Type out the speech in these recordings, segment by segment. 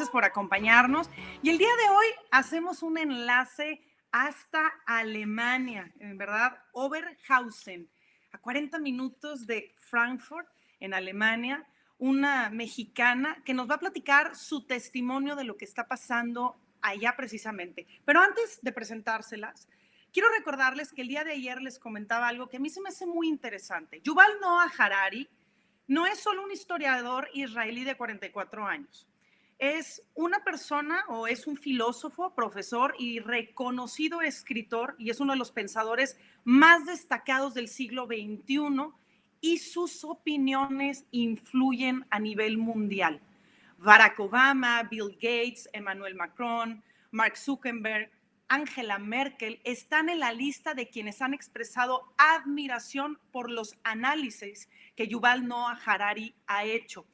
gracias por acompañarnos. Y el día de hoy hacemos un enlace hasta Alemania, en verdad, Oberhausen, a 40 minutos de Frankfurt, en Alemania, una mexicana que nos va a platicar su testimonio de lo que está pasando allá precisamente. Pero antes de presentárselas, quiero recordarles que el día de ayer les comentaba algo que a mí se me hace muy interesante. Yuval Noah Harari no es solo un historiador israelí de 44 años. Es una persona o es un filósofo, profesor y reconocido escritor, y es uno de los pensadores más destacados del siglo XXI, y sus opiniones influyen a nivel mundial. Barack Obama, Bill Gates, Emmanuel Macron, Mark Zuckerberg, Angela Merkel están en la lista de quienes han expresado admiración por los análisis que Yuval Noah Harari ha hecho.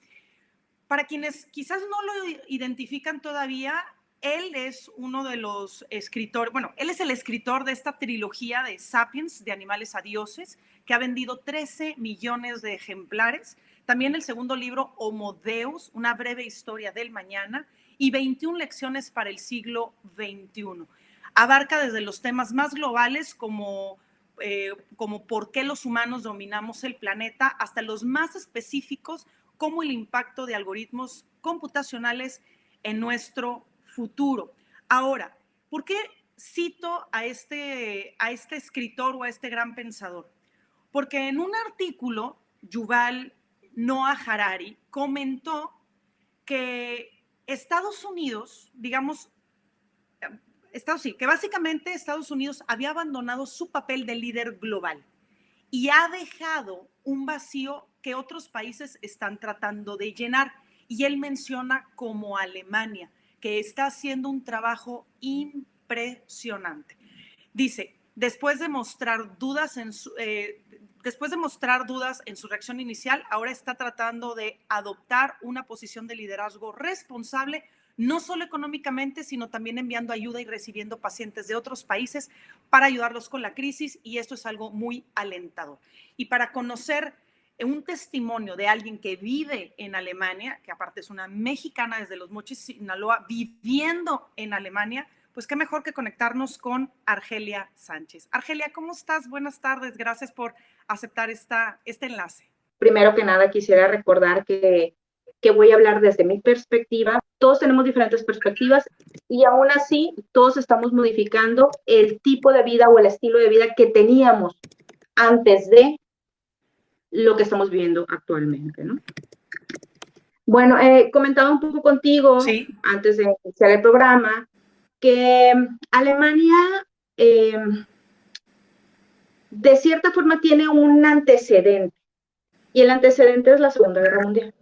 Para quienes quizás no lo identifican todavía, él es uno de los escritores, bueno, él es el escritor de esta trilogía de Sapiens, de animales a dioses, que ha vendido 13 millones de ejemplares. También el segundo libro, Homo Deus, una breve historia del mañana, y 21 lecciones para el siglo XXI. Abarca desde los temas más globales como por qué los humanos dominamos el planeta, hasta los más específicos como el impacto de algoritmos computacionales en nuestro futuro. Ahora, ¿por qué cito a este escritor o a este gran pensador? Porque en un artículo, Yuval Noah Harari comentó que Estados Unidos, digamos, que básicamente Estados Unidos había abandonado su papel de líder global y ha dejado un vacío que otros países están tratando de llenar. Y él menciona como Alemania, que está haciendo un trabajo impresionante. Dice, después de mostrar dudas en su reacción inicial, ahora está tratando de adoptar una posición de liderazgo responsable, no solo económicamente, sino también enviando ayuda y recibiendo pacientes de otros países para ayudarlos con la crisis, y esto es algo muy alentador. Y para conocer un testimonio de alguien que vive en Alemania, que aparte es una mexicana desde Los Mochis, Sinaloa, viviendo en Alemania, pues qué mejor que conectarnos con Argelia Sánchez. Argelia, ¿cómo estás? Buenas tardes, gracias por aceptar este enlace. Primero que nada quisiera recordar que voy a hablar desde mi perspectiva. Todos tenemos diferentes perspectivas y aún así todos estamos modificando el tipo de vida o el estilo de vida que teníamos antes de lo que estamos viviendo actualmente, ¿no? Bueno, comentaba un poco contigo, sí, antes de iniciar el programa, que Alemania de cierta forma tiene un antecedente, y el antecedente es la Segunda Guerra Mundial.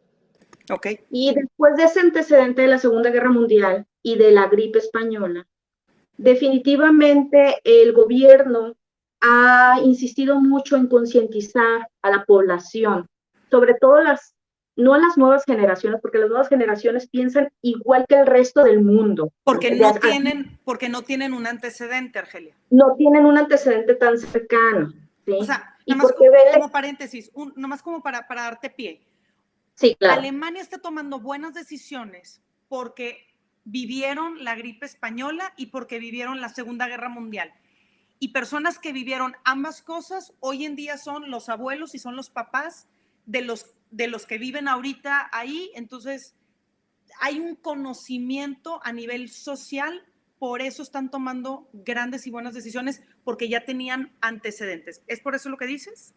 Okay. Y después de ese antecedente de la Segunda Guerra Mundial y de la gripe española, definitivamente el gobierno ha insistido mucho en concientizar a la población, sobre todo no las nuevas generaciones, porque las nuevas generaciones piensan igual que el resto del mundo. Porque no tienen un antecedente, Argelia. No tienen un antecedente tan cercano, ¿sí? O sea, nada más como paréntesis, nomás como para darte pie. Sí, claro. Alemania está tomando buenas decisiones porque vivieron la gripe española y porque vivieron la Segunda Guerra Mundial. Y personas que vivieron ambas cosas hoy en día son los abuelos y son los papás de los que viven ahorita ahí. Entonces, hay un conocimiento a nivel social, por eso están tomando grandes y buenas decisiones, porque ya tenían antecedentes. ¿Es por eso lo que dices?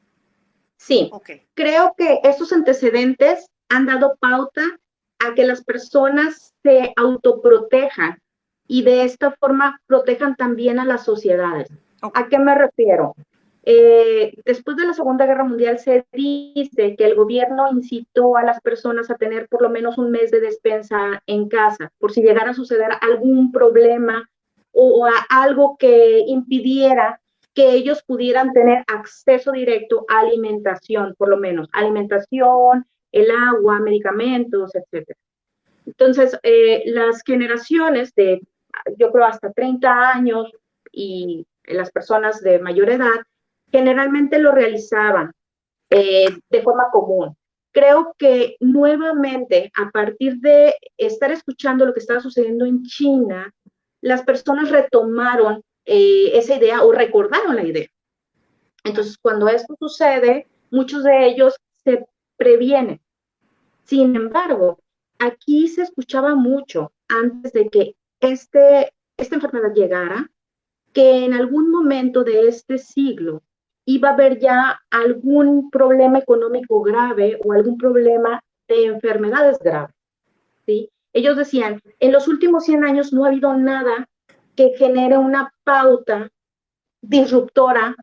Sí, okay. Creo que estos antecedentes han dado pauta a que las personas se autoprotejan y de esta forma protejan también a las sociedades. Okay. ¿A qué me refiero? Después de la Segunda Guerra Mundial se dice que el gobierno incitó a las personas a tener por lo menos un mes de despensa en casa, por si llegara a suceder algún problema o algo que impidiera que ellos pudieran tener acceso directo a alimentación, por lo menos, alimentación, el agua, medicamentos, etc. Entonces, las generaciones de, yo creo, hasta 30 años y las personas de mayor edad, generalmente lo realizaban de forma común. creo que nuevamente, a partir de estar escuchando lo que estaba sucediendo en China, las personas retomaron esa idea o recordaron la idea. Entonces, cuando esto sucede, muchos de ellos se previenen. Sin embargo, aquí se escuchaba mucho antes de que esta enfermedad llegara, que en algún momento de este siglo iba a haber ya algún problema económico grave o algún problema de enfermedades graves, ¿sí? Ellos decían, en los últimos 100 años no ha habido nada que genere una pauta disruptora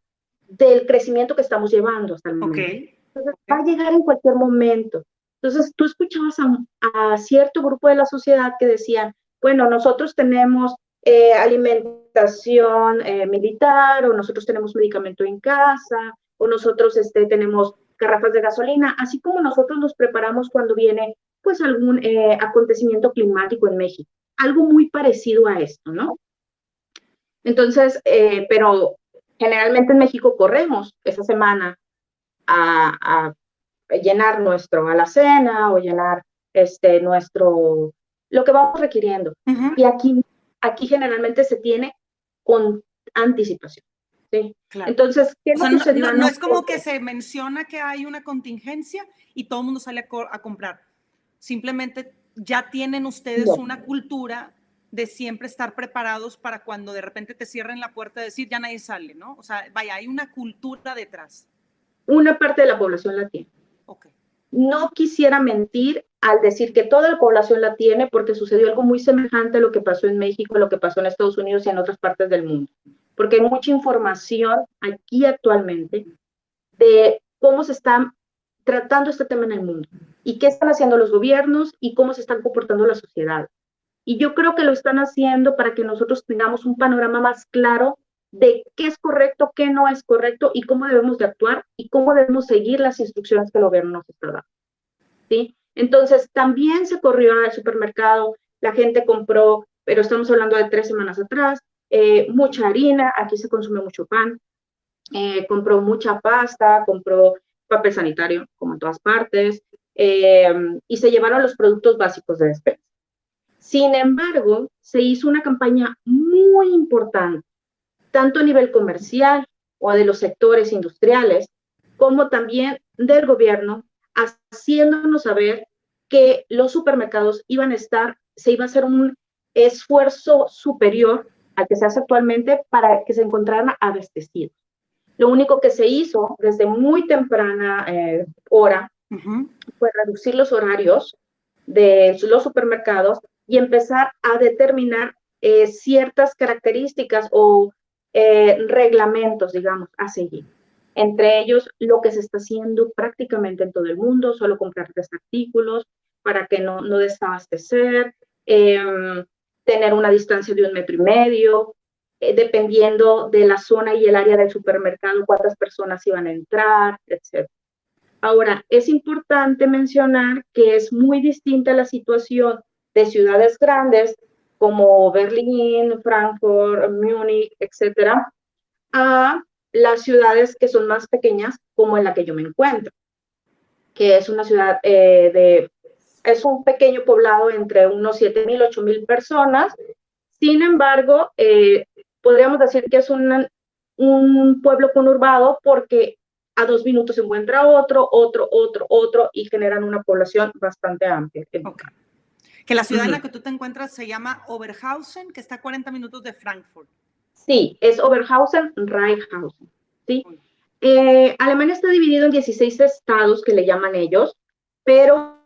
del crecimiento que estamos llevando hasta el momento. Okay. Entonces, va a llegar en cualquier momento. Entonces, tú escuchabas a cierto grupo de la sociedad que decían, bueno, nosotros tenemos alimentación militar, o nosotros tenemos medicamento en casa, o nosotros tenemos garrafas de gasolina, así como nosotros nos preparamos cuando viene pues algún acontecimiento climático en México. Algo muy parecido a esto, ¿no? Entonces, pero generalmente en México corremos esa semana a llenar nuestro alacena o llenar lo que vamos requiriendo. Y aquí generalmente se tiene con anticipación. ¿Sí? Claro. Entonces, ¿qué nos sucedió? No es como que se menciona que hay una contingencia y todo el mundo sale a comprar. Simplemente ya tienen ustedes una cultura de siempre estar preparados para cuando de repente te cierren la puerta de decir ya nadie sale, ¿no? O sea, vaya, hay una cultura detrás. Una parte de la población la tiene. Okay. No quisiera mentir al decir que toda la población la tiene, porque sucedió algo muy semejante a lo que pasó en México, a lo que pasó en Estados Unidos y en otras partes del mundo. Porque hay mucha información aquí actualmente de cómo se está tratando este tema en el mundo y qué están haciendo los gobiernos y cómo se están comportando la sociedad. Y yo creo que lo están haciendo para que nosotros tengamos un panorama más claro de qué es correcto, qué no es correcto y cómo debemos de actuar y cómo debemos seguir las instrucciones que el gobierno nos está dando. ¿Sí? Entonces, también se corrió al supermercado, la gente compró, pero estamos hablando de 3 semanas atrás, mucha harina, aquí se consume mucho pan, compró mucha pasta, compró papel sanitario, como en todas partes, y se llevaron los productos básicos de despensa. Sin embargo, se hizo una campaña muy importante, tanto a nivel comercial o de los sectores industriales, como también del gobierno, haciéndonos saber que los supermercados se iba a hacer un esfuerzo superior al que se hace actualmente para que se encontraran abastecidos. Lo único que se hizo desde muy temprana hora fue reducir los horarios de los supermercados y empezar a determinar ciertas características o reglamentos, digamos, a seguir. Entre ellos, lo que se está haciendo prácticamente en todo el mundo, solo comprar 3 artículos para que no desabastecer, tener una distancia de 1,5 metros, dependiendo de la zona y el área del supermercado, cuántas personas iban a entrar, etc. Ahora, es importante mencionar que es muy distinta la situación de ciudades grandes como Berlín, Frankfurt, Múnich, etcétera, a las ciudades que son más pequeñas, como en la que yo me encuentro, que es una ciudad es un pequeño poblado entre unos 7,000, 8,000 personas. Sin embargo, podríamos decir que es un pueblo conurbado porque a 2 minutos se encuentra otro, y generan una población bastante amplia. Okay. Que la ciudad en la que tú te encuentras se llama Oberhausen, que está a 40 minutos de Frankfurt. Sí, es Oberhausen, Rheinhausen, ¿sí? Alemania está dividido en 16 estados que le llaman ellos, pero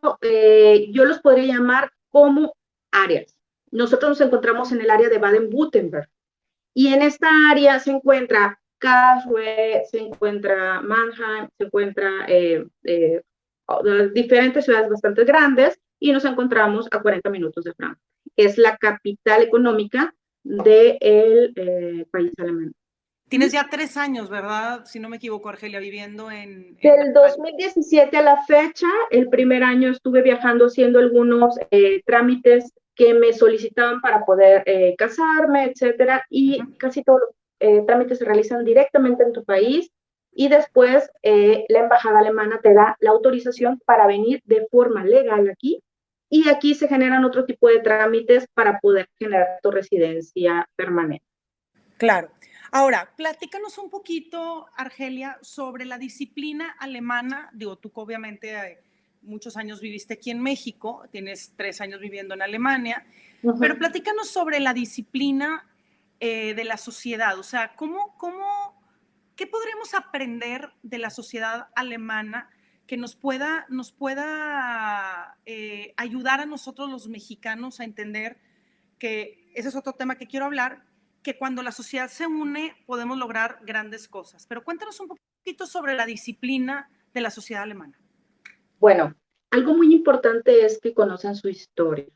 yo los podría llamar como áreas. Nosotros nos encontramos en el área de Baden-Württemberg y en esta área se encuentra Karlsruhe, se encuentra Mannheim, se encuentra diferentes ciudades bastante grandes y nos encontramos a 40 minutos de Frankfurt, que es la capital económica del país alemán. Tienes ya 3 años, ¿verdad? Si no me equivoco, Argelia, viviendo en Del 2017 a la fecha, el primer año estuve viajando haciendo algunos trámites que me solicitaban para poder casarme, etcétera, y casi todos los trámites se realizan directamente en tu país y después la embajada alemana te da la autorización para venir de forma legal aquí, y aquí se generan otro tipo de trámites para poder generar tu residencia permanente. Claro. Ahora, platícanos un poquito, Argelia, sobre la disciplina alemana. Digo, tú obviamente muchos años viviste aquí en México, tienes 3 años viviendo en Alemania, pero platícanos sobre la disciplina de la sociedad. O sea, ¿qué podremos aprender de la sociedad alemana que nos pueda ayudar a nosotros los mexicanos a entender que ese es otro tema que quiero hablar, que cuando la sociedad se une podemos lograr grandes cosas? Pero cuéntanos un poquito sobre la disciplina de la sociedad alemana. Bueno, algo muy importante es que conozcan su historia.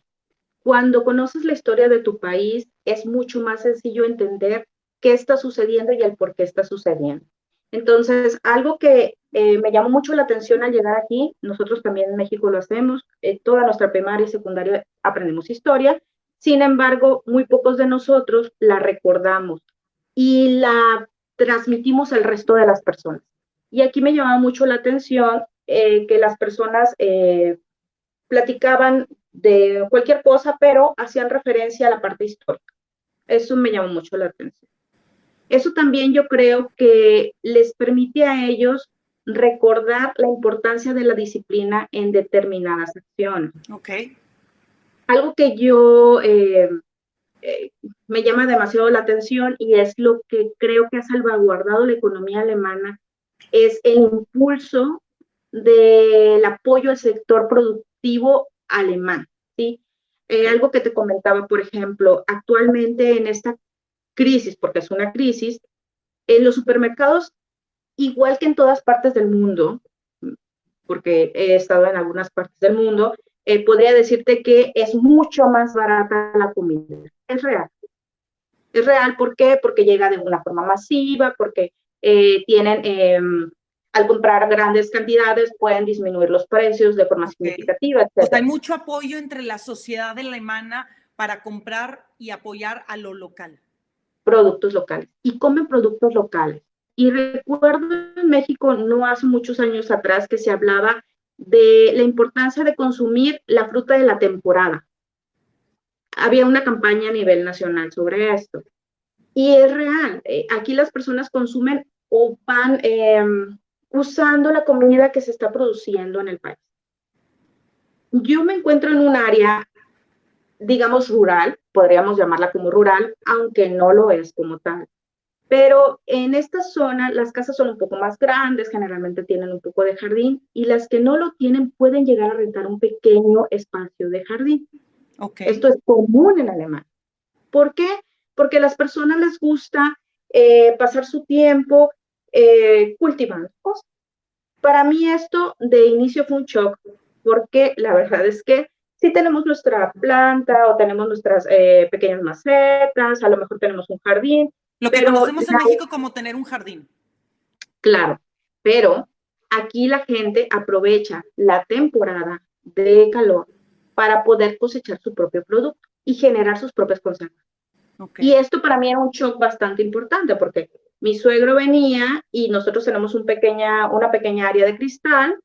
Cuando conoces la historia de tu país, es mucho más sencillo entender qué está sucediendo y el por qué está sucediendo. Entonces, algo que me llamó mucho la atención al llegar aquí, nosotros también en México lo hacemos, toda nuestra primaria y secundaria aprendemos historia, sin embargo, muy pocos de nosotros la recordamos y la transmitimos al resto de las personas. Y aquí me llamaba mucho la atención que las personas platicaban de cualquier cosa, pero hacían referencia a la parte histórica. Eso me llamó mucho la atención. Eso también yo creo que les permite a ellos recordar la importancia de la disciplina en determinadas acciones. Okay. Algo que yo me llama demasiado la atención y es lo que creo que ha salvaguardado la economía alemana, es el impulso del apoyo al sector productivo alemán, ¿sí? Algo que te comentaba, por ejemplo, actualmente en esta crisis, porque es una crisis, en los supermercados, igual que en todas partes del mundo, porque he estado en algunas partes del mundo, podría decirte que es mucho más barata la comida. Es real. Es real, ¿por qué? Porque llega de una forma masiva, porque tienen, al comprar grandes cantidades, pueden disminuir los precios de forma significativa, etc. O sea, hay mucho apoyo entre la sociedad alemana para comprar y apoyar a lo local. Productos locales. Y comen productos locales. Y recuerdo en México, no hace muchos años atrás, que se hablaba de la importancia de consumir la fruta de la temporada. Había una campaña a nivel nacional sobre esto. Y es real. Aquí las personas consumen o van usando la comida que se está produciendo en el país. Yo me encuentro en un área, digamos, rural, podríamos llamarla como rural, aunque no lo es como tal. Pero en esta zona las casas son un poco más grandes, generalmente tienen un poco de jardín, y las que no lo tienen pueden llegar a rentar un pequeño espacio de jardín. Okay. Esto es común en Alemania. ¿Por qué? Porque a las personas les gusta pasar su tiempo cultivando cosas. Para mí esto de inicio fue un shock, porque la verdad es que sí tenemos nuestra planta o tenemos nuestras pequeñas macetas, a lo mejor tenemos un jardín. Lo que conocemos en México como tener un jardín. Claro, pero aquí la gente aprovecha la temporada de calor para poder cosechar su propio producto y generar sus propias conservas. Okay. Y esto para mí era un shock bastante importante porque mi suegro venía y nosotros tenemos una pequeña área de cristal,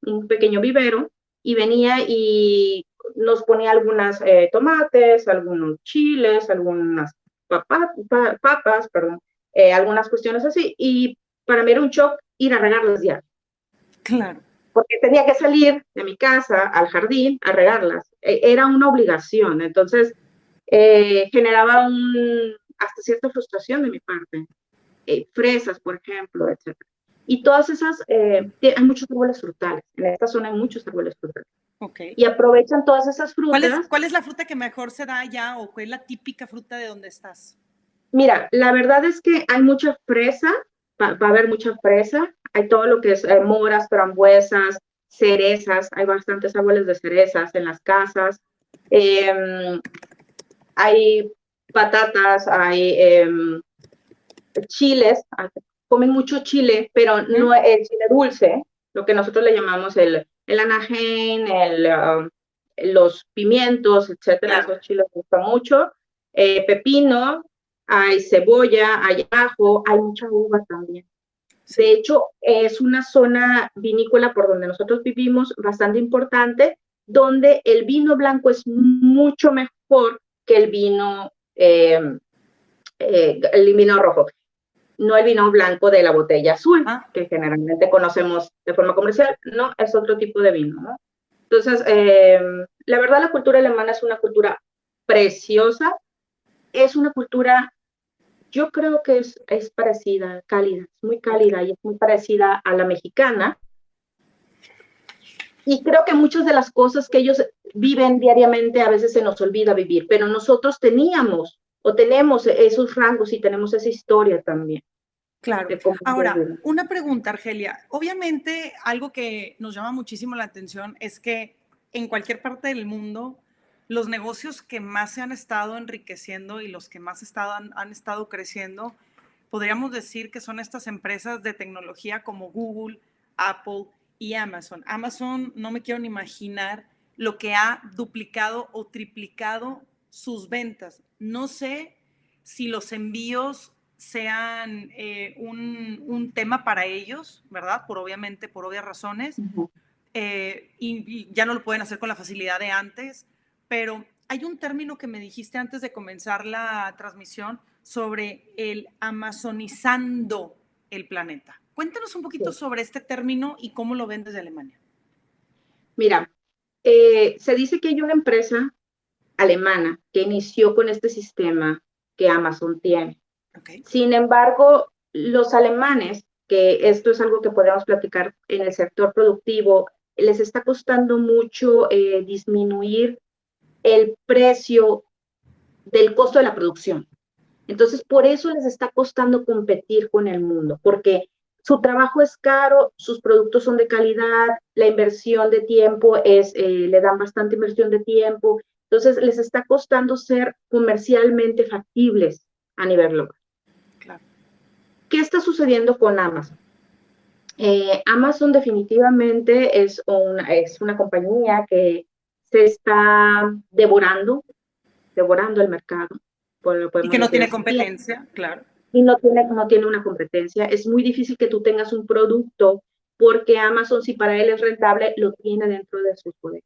un pequeño vivero, y venía y nos ponía algunas tomates, algunos chiles, algunas papas, perdón, algunas cuestiones así, y para mí era un shock ir a regarlas ya. Claro. Porque tenía que salir de mi casa al jardín a regarlas. Era una obligación, entonces generaba hasta cierta frustración de mi parte. Fresas, por ejemplo, etc. Y todas esas, hay muchos árboles frutales. En esta zona hay muchos árboles frutales. Okay. Y aprovechan todas esas frutas. ¿Cuál es la fruta que mejor se da allá o cuál es la típica fruta de donde estás? Mira, la verdad es que hay mucha fresa, va a haber mucha fresa, hay todo lo que es moras, frambuesas, cerezas, hay bastantes árboles de cerezas en las casas, hay patatas, hay chiles, comen mucho chile, pero no el chile dulce, lo que nosotros le llamamos el anaheim, los pimientos, etcétera, claro. Esos chiles gustan mucho, pepino, hay cebolla, hay ajo, hay mucha uva también. Sí. De hecho, es una zona vinícola por donde nosotros vivimos bastante importante, donde el vino blanco es mucho mejor que el vino rojo, no el vino blanco de la botella azul, que generalmente conocemos de forma comercial, no, es otro tipo de vino, ¿no? Entonces, la verdad, la cultura alemana es una cultura preciosa, es una cultura, yo creo que es parecida, cálida, es muy cálida y es muy parecida a la mexicana. Y creo que muchas de las cosas que ellos viven diariamente a veces se nos olvida vivir, pero nosotros teníamos o tenemos esos rangos y tenemos esa historia también. Claro. Ahora, una pregunta, Argelia. Obviamente, algo que nos llama muchísimo la atención es que en cualquier parte del mundo, los negocios que más se han estado enriqueciendo y los que más han estado creciendo, podríamos decir que son estas empresas de tecnología como Google, Apple y Amazon. Amazon, no me quiero ni imaginar lo que ha duplicado o triplicado sus ventas. No sé si los envíos sean un tema para ellos, ¿verdad? Obviamente, por obvias razones. Y ya no lo pueden hacer con la facilidad de antes, pero hay un término que me dijiste antes de comenzar la transmisión sobre el amazonizando el planeta. Cuéntanos un poquito sobre este término y cómo lo ven desde Alemania. Mira, se dice que hay una empresa alemana que inició con este sistema que Amazon tiene. Okay. Sin embargo, los alemanes, que esto es algo que podemos platicar en el sector productivo, les está costando mucho disminuir el precio del costo de la producción. Entonces, por eso les está costando competir con el mundo, porque su trabajo es caro, sus productos son de calidad, la inversión de tiempo le dan bastante inversión de tiempo, entonces les está costando ser comercialmente factibles a nivel global. Claro. ¿Qué está sucediendo con Amazon? Amazon definitivamente es una compañía que se está devorando el mercado. Y que no tiene competencia, claro. Y no tiene una competencia. Es muy difícil que tú tengas un producto porque Amazon, si para él es rentable, lo tiene dentro de sus poderes.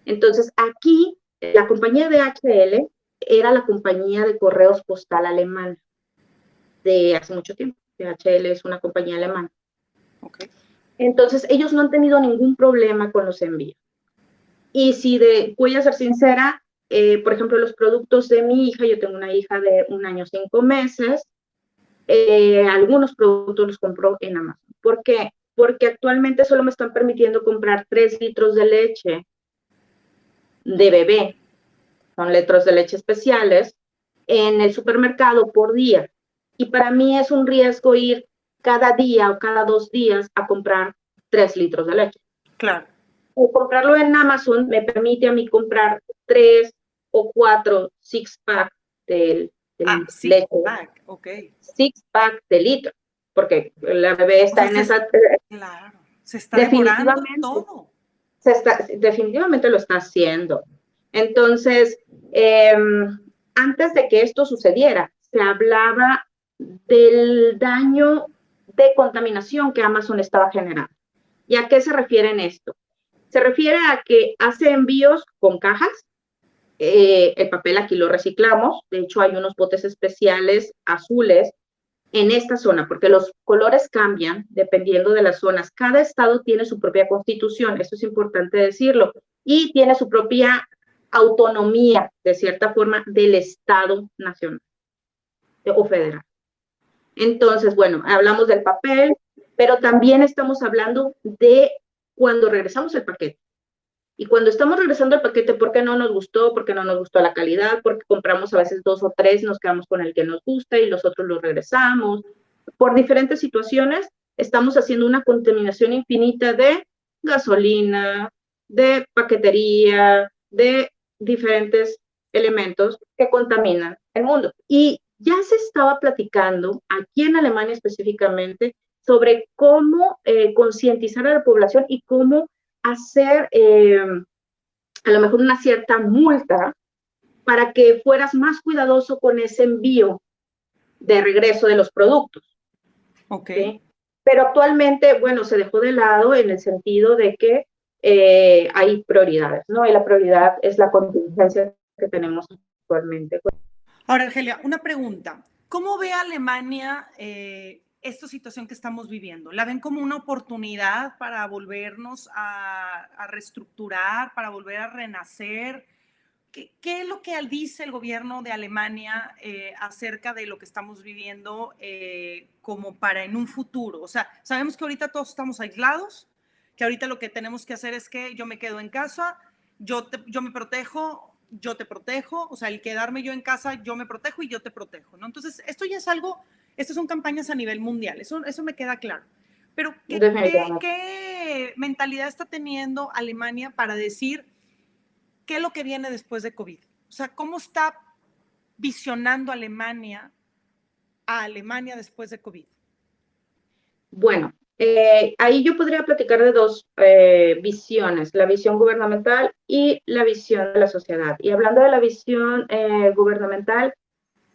Entonces, aquí, la compañía DHL era la compañía de correos postal alemana de hace mucho tiempo. DHL es una compañía alemana. Okay. Entonces, ellos no han tenido ningún problema con los envíos. Y si voy a ser sincera, por ejemplo, los productos de mi hija, yo tengo una hija de 1 año 5 meses, algunos productos los compro en Amazon. ¿Por qué? Porque actualmente solo me están permitiendo comprar 3 litros de leche de bebé, son litros de leche especiales, en el supermercado por día. Y para mí es un riesgo ir cada día o cada 2 días a comprar 3 litros de leche. Claro. O comprarlo en Amazon me permite a mí comprar 3 o 4 six-pack de leche. Six-pack, ok. Six-pack de litro, porque la bebé está en esa... Claro, se está devorando todo. Definitivamente lo está haciendo. Entonces, antes de que esto sucediera, se hablaba del daño de contaminación que Amazon estaba generando. ¿Y a qué se refiere en esto? Se refiere a que hace envíos con cajas, el papel aquí lo reciclamos, de hecho hay unos botes especiales azules en esta zona, porque los colores cambian dependiendo de las zonas. Cada estado tiene su propia constitución, eso es importante decirlo, y tiene su propia autonomía, de cierta forma, del estado nacional o federal. Entonces, bueno, hablamos del papel, pero también estamos hablando de cuando regresamos el paquete. Y cuando estamos regresando el paquete, ¿por qué no nos gustó? ¿Por qué no nos gustó la calidad? Porque compramos a veces 2 o 3, nos quedamos con el que nos gusta y los otros los regresamos. Por diferentes situaciones, estamos haciendo una contaminación infinita de gasolina, de paquetería, de diferentes elementos que contaminan el mundo. Y ya se estaba platicando, aquí en Alemania específicamente, sobre cómo concientizar a la población y cómo hacer a lo mejor una cierta multa para que fueras más cuidadoso con ese envío de regreso de los productos. Ok. ¿Sí? pero actualmente, bueno, se dejó de lado en el sentido de que hay prioridades, ¿no? Y la prioridad es la contingencia que tenemos actualmente. Ahora, Argelia, una pregunta. ¿Cómo ve Alemania esta situación que estamos viviendo? ¿La ven como una oportunidad para volvernos a reestructurar, para volver a renacer? ¿Qué es lo que dice el gobierno de Alemania acerca de lo que estamos viviendo como para en un futuro? O sea, sabemos que ahorita todos estamos aislados, que ahorita lo que tenemos que hacer es que yo me quedo en casa, yo me protejo, yo te protejo, o sea, el quedarme yo en casa, yo me protejo y yo te protejo, ¿no? Entonces, esto ya es algo, estas son campañas a nivel mundial, eso me queda claro. Pero, ¿qué mentalidad está teniendo Alemania para decir qué es lo que viene después de COVID? O sea, ¿cómo está visionando Alemania a Alemania después de COVID? Bueno, ahí yo podría platicar de dos visiones, la visión gubernamental y la visión de la sociedad. Y hablando de la visión gubernamental,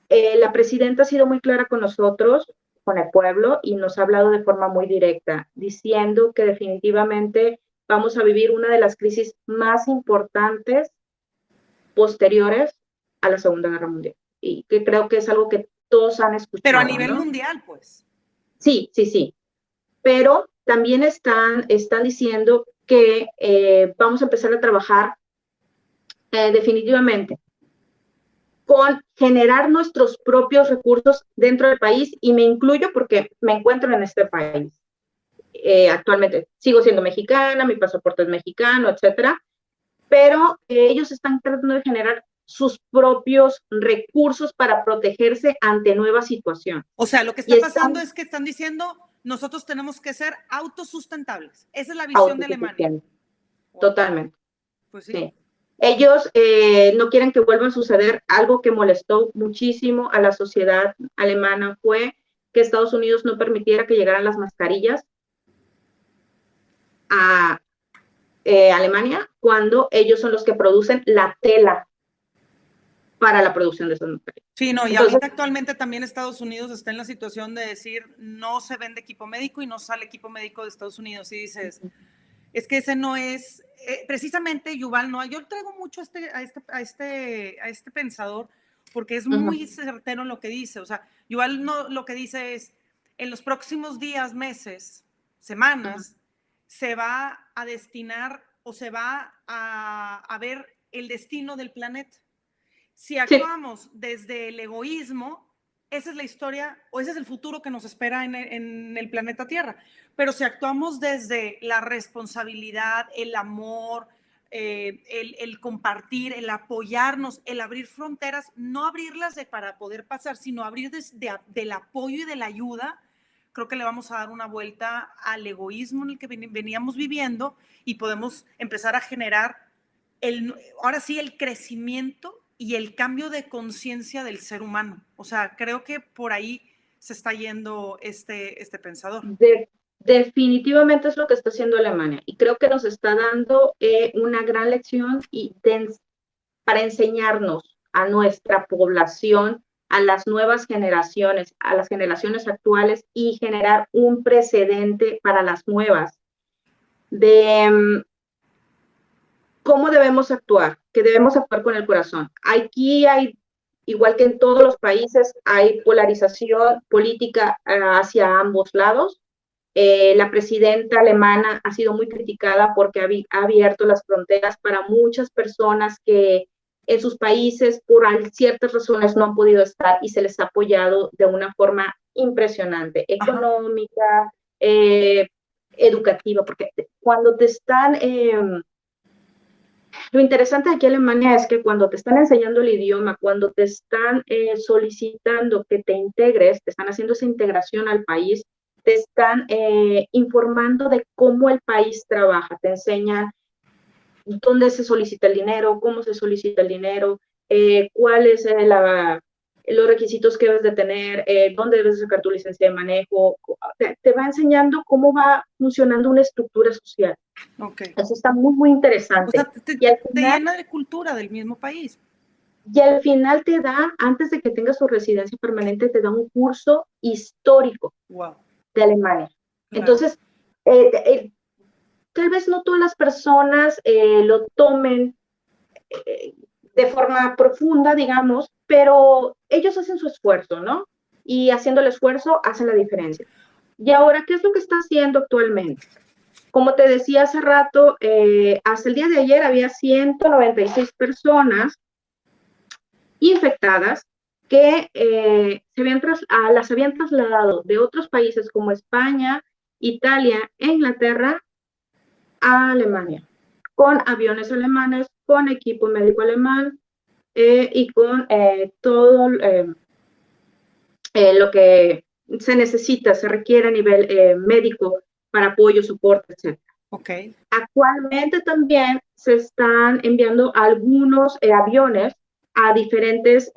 la presidenta ha sido muy clara con nosotros, con el pueblo, y nos ha hablado de forma muy directa, diciendo que definitivamente vamos a vivir una de las crisis más importantes posteriores a la Segunda Guerra Mundial. Y que creo que es algo que todos han escuchado. Pero a nivel mundial, pues. Sí, sí, sí. Pero también están diciendo que vamos a empezar a trabajar definitivamente con generar nuestros propios recursos dentro del país, y me incluyo porque me encuentro en este país. Actualmente sigo siendo mexicana, mi pasaporte es mexicano, etcétera, pero ellos están tratando de generar sus propios recursos para protegerse ante nueva situación. O sea, lo que está pasando es que están diciendo, nosotros tenemos que ser autosustentables. Esa es la visión de Alemania. Totalmente. Pues sí. Sí. Ellos no quieren que vuelva a suceder. Algo que molestó muchísimo a la sociedad alemana fue que Estados Unidos no permitiera que llegaran las mascarillas a Alemania, cuando ellos son los que producen la tela para la producción de esas mascarillas. Sí, no, y entonces, ahorita actualmente también Estados Unidos está en la situación de decir, no se vende equipo médico y no sale equipo médico de Estados Unidos. Y dices, es que ese no es, precisamente Yuval Noah, yo traigo mucho a este pensador, porque es muy certero en lo que dice. O sea, Yuval Noah lo que dice es, en los próximos días, meses, semanas, se va a destinar o se va a ver el destino del planeta. Si actuamos desde el egoísmo, esa es la historia o ese es el futuro que nos espera en el planeta Tierra. Pero si actuamos desde la responsabilidad, el amor, el compartir, el apoyarnos, el abrir fronteras, no abrirlas para poder pasar, sino abrir del apoyo y de la ayuda, creo que le vamos a dar una vuelta al egoísmo en el que veníamos viviendo y podemos empezar a generar ahora sí el crecimiento y el cambio de conciencia del ser humano. O sea, creo que por ahí se está yendo este pensador. Definitivamente es lo que está haciendo Alemania, y creo que nos está dando una gran lección para enseñarnos a nuestra población, a las nuevas generaciones, a las generaciones actuales, y generar un precedente para las nuevas de cómo debemos actuar, que debemos actuar con el corazón. Aquí hay, igual que en todos los países, hay polarización política hacia ambos lados. La presidenta alemana ha sido muy criticada porque ha abierto las fronteras para muchas personas que en sus países por ciertas razones no han podido estar, y se les ha apoyado de una forma impresionante, económica, educativa, porque cuando te están... lo interesante de aquí en Alemania es que cuando te están enseñando el idioma, cuando te están solicitando que te integres, te están haciendo esa integración al país, te están informando de cómo el país trabaja, te enseñan dónde se solicita el dinero, cómo se solicita el dinero, cuáles los requisitos que debes de tener, dónde debes de sacar tu licencia de manejo. Te va enseñando cómo va funcionando una estructura social. Okay. Eso está muy, muy interesante. O sea, te llena de cultura del mismo país. Y al final te da, antes de que tengas tu residencia permanente, te da un curso histórico de Alemania. Claro. Entonces, tal vez no todas las personas lo tomen de forma profunda, digamos, pero ellos hacen su esfuerzo, ¿no? Y haciendo el esfuerzo hacen la diferencia. Y ahora, ¿qué es lo que está haciendo actualmente? Como te decía hace rato, hasta el día de ayer había 196 personas infectadas que las habían trasladado de otros países como España, Italia e Inglaterra a Alemania, con aviones alemanes, con equipo médico alemán y con todo lo que se necesita, se requiere a nivel médico para apoyo, soporte, etc. Okay. Actualmente también se están enviando algunos aviones a diferentes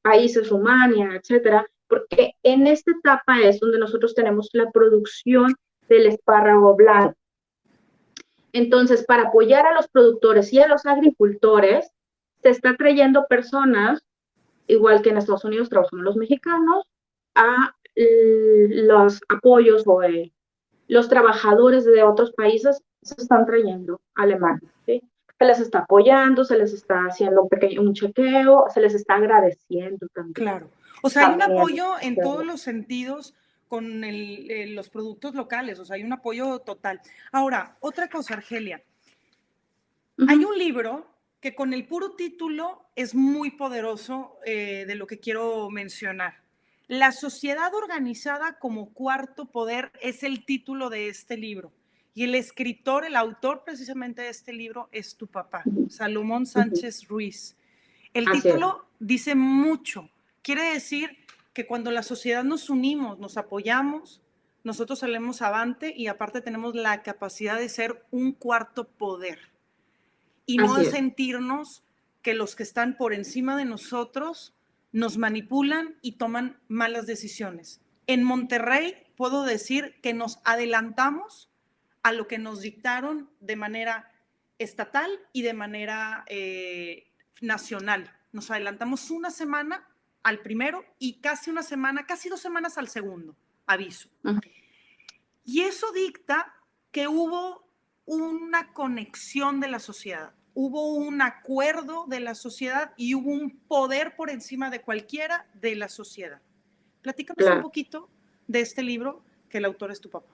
países, Rumania, etcétera, porque en esta etapa es donde nosotros tenemos la producción del espárrago blanco. Entonces, para apoyar a los productores y a los agricultores, se está trayendo personas, igual que en Estados Unidos trabajan los mexicanos, a los apoyos o los trabajadores de otros países se están trayendo a Alemania. ¿Sí? Se les está apoyando, se les está haciendo un chequeo, se les está agradeciendo también. Claro. O sea, hay un apoyo en todos los sentidos con los productos locales, o sea, hay un apoyo total. Ahora, otra cosa, Argelia. Hay un libro que con el puro título es muy poderoso de lo que quiero mencionar. La sociedad organizada como cuarto poder es el título de este libro. Y el escritor, el autor precisamente de este libro es tu papá, Salomón Sánchez Ruiz. El título dice mucho. Quiere decir que cuando la sociedad nos unimos, nos apoyamos, nosotros salimos avante y aparte tenemos la capacidad de ser un cuarto poder. Y no sentirnos que los que están por encima de nosotros nos manipulan y toman malas decisiones. En Monterrey puedo decir que nos adelantamos a lo que nos dictaron de manera estatal y de manera nacional. Nos adelantamos una semana al primero y casi una semana, casi 2 semanas al segundo aviso. Y eso dicta que hubo una conexión de la sociedad, hubo un acuerdo de la sociedad y hubo un poder por encima de cualquiera de la sociedad. Platícanos un poquito de este libro, que el autor es tu papá.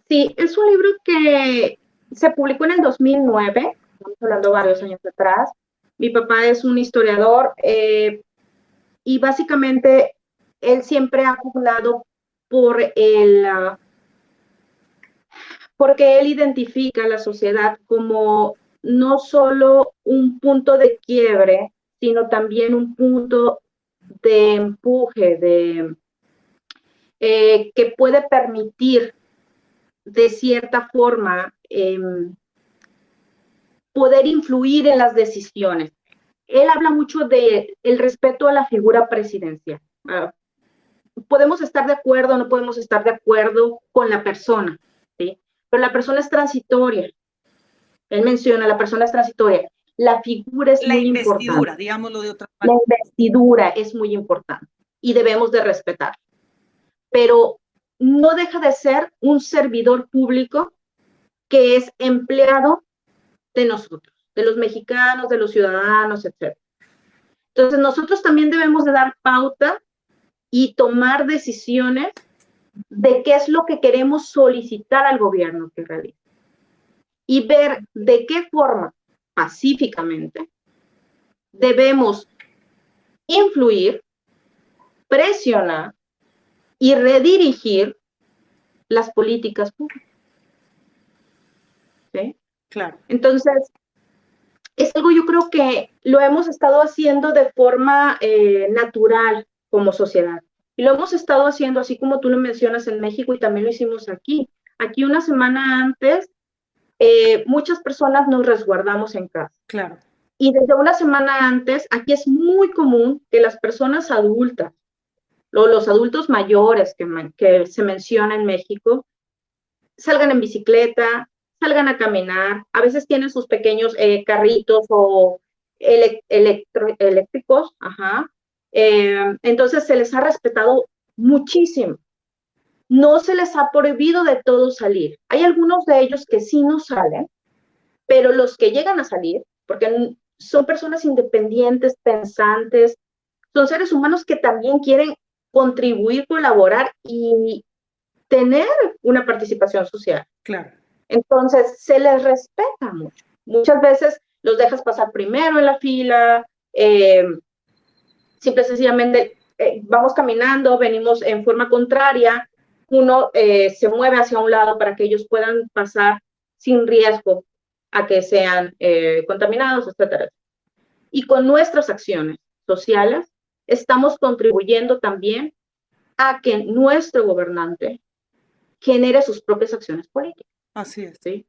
Sí, es un libro que se publicó en el 2009, estamos hablando varios años atrás. Mi papá es un historiador y básicamente él siempre ha pugnado porque él identifica a la sociedad como no solo un punto de quiebre, sino también un punto de empuje, que puede permitir de cierta forma poder influir en las decisiones. Él habla mucho de el respeto a la figura presidencial. Podemos estar de acuerdo o no podemos estar de acuerdo con la persona, ¿sí? Pero la persona es transitoria. Él menciona, la persona es transitoria. La figura es muy importante. La investidura, digámoslo de otra manera. La investidura es muy importante y debemos de respetar. Pero no deja de ser un servidor público que es empleado de nosotros, de los mexicanos, de los ciudadanos, etc. Entonces, nosotros también debemos de dar pauta y tomar decisiones de qué es lo que queremos solicitar al gobierno que realice. Y ver de qué forma, pacíficamente, debemos influir, presionar y redirigir las políticas públicas. ¿Sí? Claro. Entonces, es algo yo creo que lo hemos estado haciendo de forma natural como sociedad. Y lo hemos estado haciendo así como tú lo mencionas en México y también lo hicimos aquí. Aquí una semana antes, muchas personas nos resguardamos en casa. Claro. Y desde una semana antes, aquí es muy común que las personas adultas, o los adultos mayores que se menciona en México, salgan en bicicleta, salgan a caminar, a veces tienen sus pequeños carritos o eléctricos, entonces se les ha respetado muchísimo. no se les ha prohibido de todo salir. Hay algunos de ellos que sí no salen, pero los que llegan a salir, porque son personas independientes, pensantes, son seres humanos que también quieren contribuir, colaborar y tener una participación social. Claro. Entonces, se les respeta mucho. Muchas veces los dejas pasar primero en la fila, simple y sencillamente vamos caminando, venimos en forma contraria, uno se mueve hacia un lado para que ellos puedan pasar sin riesgo a que sean contaminados, etcétera. Y con nuestras acciones sociales estamos contribuyendo también a que nuestro gobernante genere sus propias acciones políticas. Así es. ¿Sí?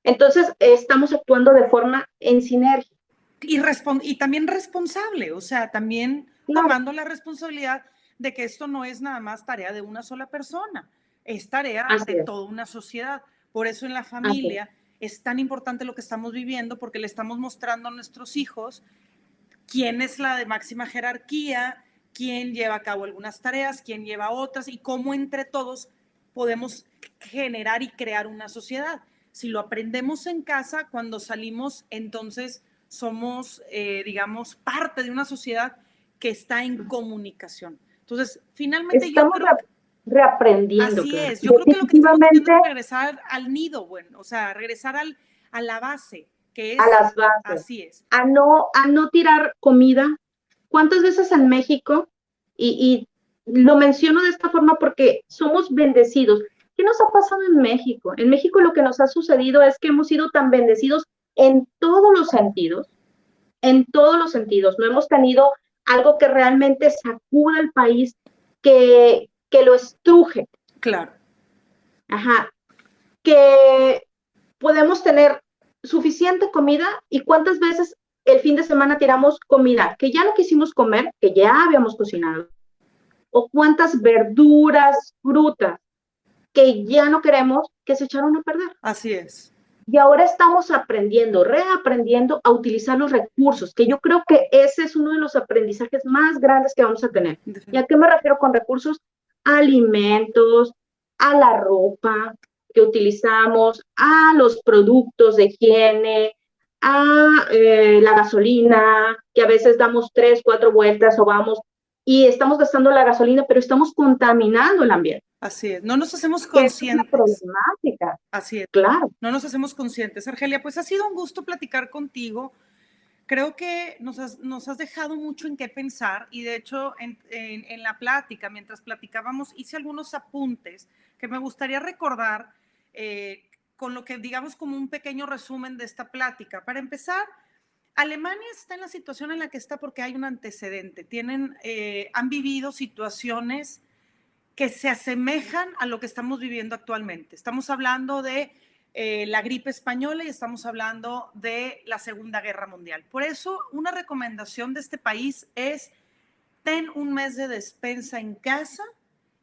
Entonces, estamos actuando de forma en sinergia. Y también responsable, o sea, también tomando la responsabilidad de que esto no es nada más tarea de una sola persona, es tarea de toda una sociedad. Por eso en la familia es tan importante lo que estamos viviendo, porque le estamos mostrando a nuestros hijos quién es la de máxima jerarquía, quién lleva a cabo algunas tareas, quién lleva otras y cómo entre todos podemos generar y crear una sociedad. Si lo aprendemos en casa, cuando salimos, entonces somos, digamos, parte de una sociedad que está en comunicación. Entonces, finalmente estamos yo creo reaprendiendo. Así es. Yo creo que lo que estamos haciendo es regresar al nido, bueno, o sea, regresar a la base, que es... A las bases. Así es. A no tirar comida. ¿Cuántas veces en México, y lo menciono de esta forma porque somos bendecidos? ¿Qué nos ha pasado en México? En México lo que nos ha sucedido es que hemos sido tan bendecidos en todos los sentidos, no hemos tenido algo que realmente sacuda al país, que lo estruje. Claro. Ajá. Que podemos tener suficiente comida y cuántas veces el fin de semana tiramos comida que ya no quisimos comer, que ya habíamos cocinado, o cuántas verduras, frutas que ya no queremos, que se echaron a perder. Así es. Y ahora estamos reaprendiendo a utilizar los recursos, que yo creo que ese es uno de los aprendizajes más grandes que vamos a tener. ¿Y a qué me refiero con recursos? Alimentos, a la ropa que utilizamos, a los productos de higiene, a la gasolina, que a veces damos 3, 4 vueltas o vamos y estamos gastando la gasolina, pero estamos contaminando el ambiente. Así es, no nos hacemos conscientes. Es una problemática. Así es. Claro. No nos hacemos conscientes. Argelia, pues ha sido un gusto platicar contigo. Creo que nos has dejado mucho en qué pensar y de hecho en la plática, mientras platicábamos, hice algunos apuntes que me gustaría recordar con lo que digamos como un pequeño resumen de esta plática. Para empezar, Alemania está en la situación en la que está porque hay un antecedente. Han vivido situaciones que se asemejan a lo que estamos viviendo actualmente. Estamos hablando de la gripe española y estamos hablando de la Segunda Guerra Mundial. Por eso, una recomendación de este país es ten un mes de despensa en casa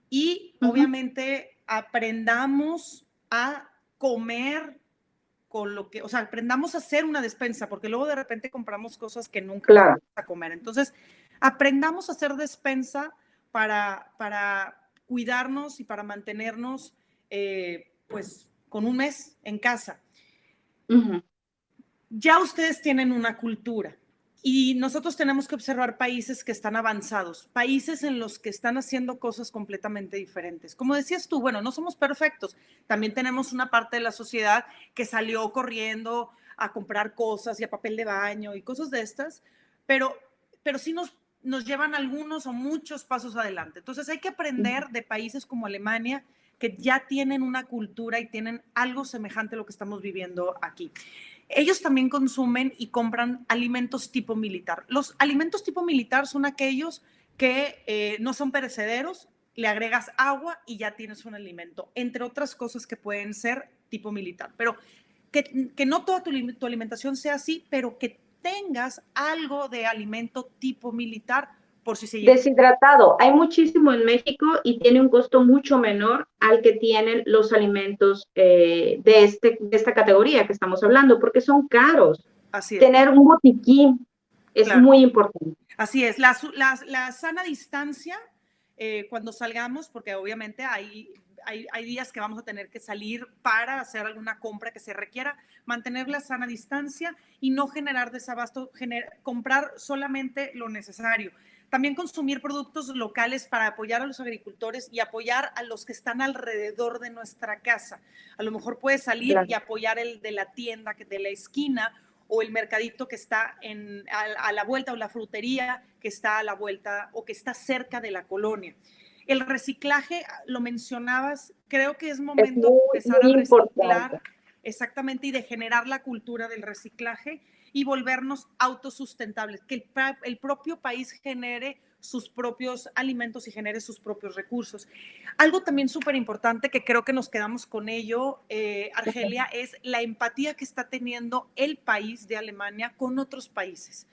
y obviamente aprendamos a comer con lo que, o sea, aprendamos a hacer una despensa, porque luego de repente compramos cosas que nunca vamos a comer. Entonces, aprendamos a hacer despensa para cuidarnos y para mantenernos, pues, con un mes en casa. Ya ustedes tienen una cultura y nosotros tenemos que observar países que están avanzados, países en los que están haciendo cosas completamente diferentes. Como decías tú, bueno, no somos perfectos, también tenemos una parte de la sociedad que salió corriendo a comprar cosas y a papel de baño y cosas de estas, pero sí nos llevan algunos o muchos pasos adelante. Entonces hay que aprender de países como Alemania, que ya tienen una cultura y tienen algo semejante a lo que estamos viviendo aquí. Ellos también consumen y compran alimentos tipo militar. Los alimentos tipo militar son aquellos que no son perecederos, le agregas agua y ya tienes un alimento, entre otras cosas que pueden ser tipo militar. Pero que no toda tu alimentación sea así, pero que tengas algo de alimento tipo militar por si se llega. Deshidratado. Hay muchísimo en México y tiene un costo mucho menor al que tienen los alimentos de esta categoría que estamos hablando, porque son caros. Así es. Tener un botiquín es muy importante. Así es. La sana distancia cuando salgamos, porque obviamente hay hay días que vamos a tener que salir para hacer alguna compra que se requiera, mantener la sana distancia y no generar desabasto, comprar solamente lo necesario. También consumir productos locales para apoyar a los agricultores y apoyar a los que están alrededor de nuestra casa. A lo mejor puedes salir y apoyar el de la tienda, de la esquina, o el mercadito que está a la vuelta, o la frutería que está a la vuelta o que está cerca de la colonia. El reciclaje, lo mencionabas, creo que es momento de empezar a reciclar, exactamente, y de generar la cultura del reciclaje y volvernos autosustentables, que el propio país genere sus propios alimentos y genere sus propios recursos. Algo también súper importante que creo que nos quedamos con ello, Argelia, es la empatía que está teniendo el país de Alemania con otros países.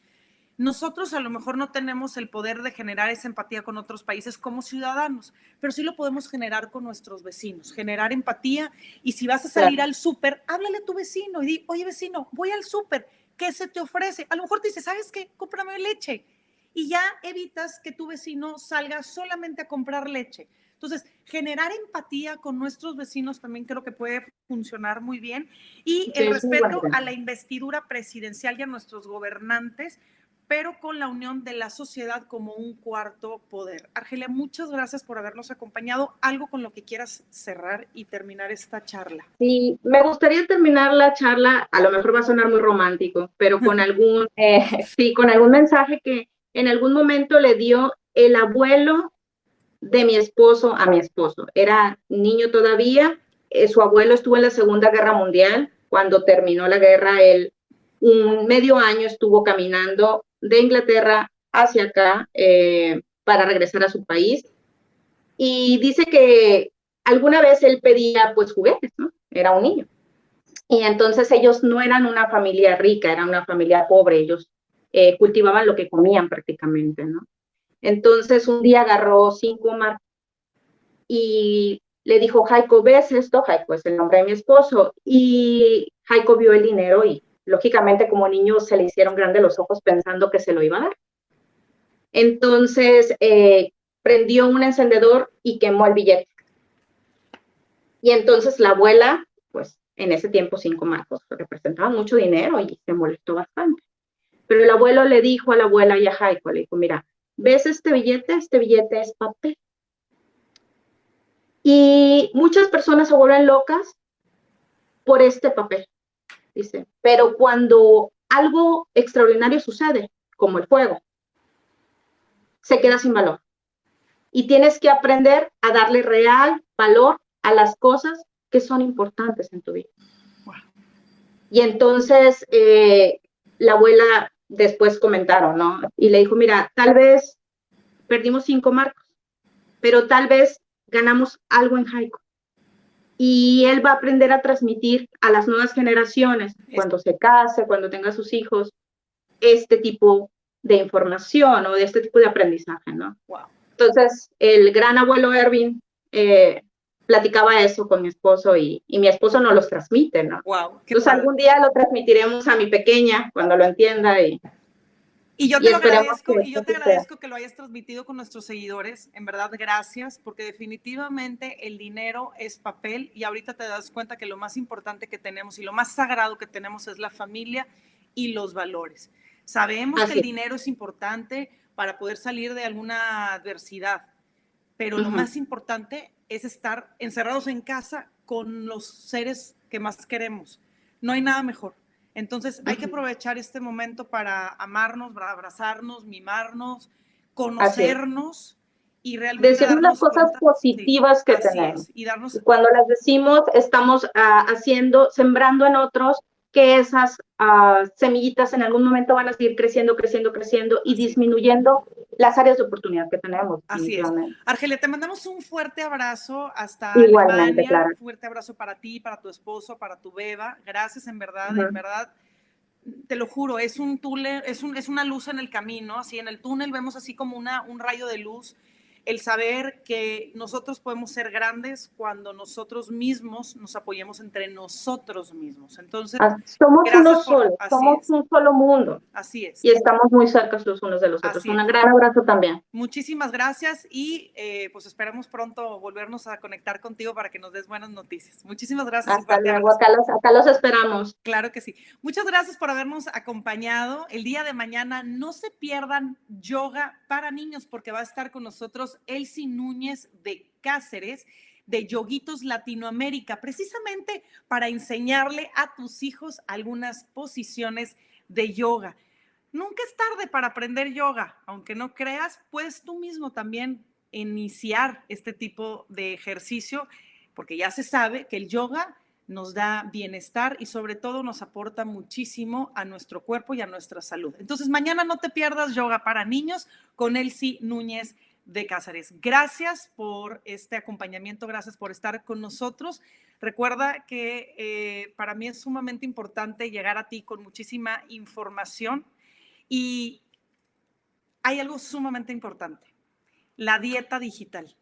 Nosotros a lo mejor no tenemos el poder de generar esa empatía con otros países como ciudadanos, pero sí lo podemos generar con nuestros vecinos, generar empatía. Y si vas a salir al súper, háblale a tu vecino y di, oye vecino, voy al súper, ¿qué se te ofrece? A lo mejor te dice, ¿sabes qué? Cómprame leche. Y ya evitas que tu vecino salga solamente a comprar leche. Entonces, generar empatía con nuestros vecinos también creo que puede funcionar muy bien. Y el respeto a la investidura presidencial y a nuestros gobernantes, pero con la unión de la sociedad como un cuarto poder. Argelia, muchas gracias por habernos acompañado. ¿Algo con lo que quieras cerrar y terminar esta charla? Sí, me gustaría terminar la charla, a lo mejor va a sonar muy romántico, pero con algún, sí, con algún mensaje que en algún momento le dio el abuelo de mi esposo a mi esposo. Era niño todavía, su abuelo estuvo en la Segunda Guerra Mundial. Cuando terminó la guerra, él un medio año estuvo caminando de Inglaterra hacia acá para regresar a su país. Y dice que alguna vez él pedía pues juguetes, ¿no? Era un niño. Y entonces ellos no eran una familia rica, eran una familia pobre. Ellos cultivaban lo que comían prácticamente, ¿no? Entonces un día agarró 5 marcos y le dijo, Jaiko, ¿ves esto? Jaiko es el nombre de mi esposo. Y Jaiko vio el dinero y lógicamente como niño se le hicieron grandes los ojos pensando que se lo iba a dar. Entonces prendió un encendedor y quemó el billete. Y entonces la abuela, pues en ese tiempo 5 marcos representaban mucho dinero y se molestó bastante. Pero el abuelo le dijo a la abuela y a Jaiko, le dijo, mira, ¿ves este billete? Este billete es papel. Y muchas personas se vuelven locas por este papel, dice. Pero cuando algo extraordinario sucede, como el fuego, se queda sin valor. Y tienes que aprender a darle real valor a las cosas que son importantes en tu vida. Wow. Y entonces la abuela después comentaron, ¿no? Y le dijo, mira, tal vez perdimos 5 marcos, pero tal vez ganamos algo en Jaiko. Y él va a aprender a transmitir a las nuevas generaciones, cuando se case, cuando tenga sus hijos, este tipo de información o de este tipo de aprendizaje, ¿no? Wow. Entonces, el gran abuelo Erwin platicaba eso con mi esposo y mi esposo nos los transmite, ¿no? Wow, entonces, padre. Algún día lo transmitiremos a mi pequeña cuando lo entienda y yo te lo agradezco, y yo te agradezco que lo hayas transmitido con nuestros seguidores. En verdad, gracias, porque definitivamente el dinero es papel y ahorita te das cuenta que lo más importante que tenemos y lo más sagrado que tenemos es la familia y los valores. Sabemos que el dinero es importante para poder salir de alguna adversidad, pero lo más importante es estar encerrados en casa con los seres que más queremos. No hay nada mejor. Entonces hay que aprovechar este momento para amarnos, para abrazarnos, mimarnos, conocernos y realmente decir las cosas positivas que tenemos. Y darnos... Y cuando las decimos, estamos sembrando en otros que esas semillitas en algún momento van a seguir creciendo y disminuyendo las áreas de oportunidad que tenemos. Así es. Argelia, te mandamos un fuerte abrazo hasta Igualmente, Alemania. Clara. Un fuerte abrazo para ti, para tu esposo, para tu beba. Gracias, en verdad, te lo juro, es un túnel, es una luz en el camino, así en el túnel vemos así como un rayo de luz. el saber que nosotros podemos ser grandes cuando nosotros mismos nos apoyemos entre nosotros mismos. Entonces, somos uno solo, somos un solo mundo. Así es. Y estamos muy cerca los unos de los otros. Un gran abrazo también. Muchísimas gracias y pues esperamos pronto volvernos a conectar contigo para que nos des buenas noticias. Muchísimas gracias. Hasta luego, acá los esperamos. Claro que sí. Muchas gracias por habernos acompañado. El día de mañana no se pierdan yoga para niños porque va a estar con nosotros Elsie Núñez de Cáceres, de Yoguitos Latinoamérica, precisamente para enseñarle a tus hijos algunas posiciones de yoga. Nunca es tarde para aprender yoga, aunque no creas, puedes tú mismo también iniciar este tipo de ejercicio, porque ya se sabe que el yoga nos da bienestar y sobre todo nos aporta muchísimo a nuestro cuerpo y a nuestra salud. Entonces, mañana no te pierdas yoga para niños con Elsie Núñez de Cáceres. Gracias por este acompañamiento, gracias por estar con nosotros. Recuerda que para mí es sumamente importante llegar a ti con muchísima información. Y hay algo sumamente importante, la dieta digital.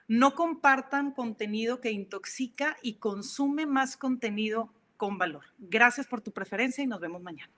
No compartan contenido que intoxica y consume más contenido con valor. Gracias por tu preferencia y nos vemos mañana.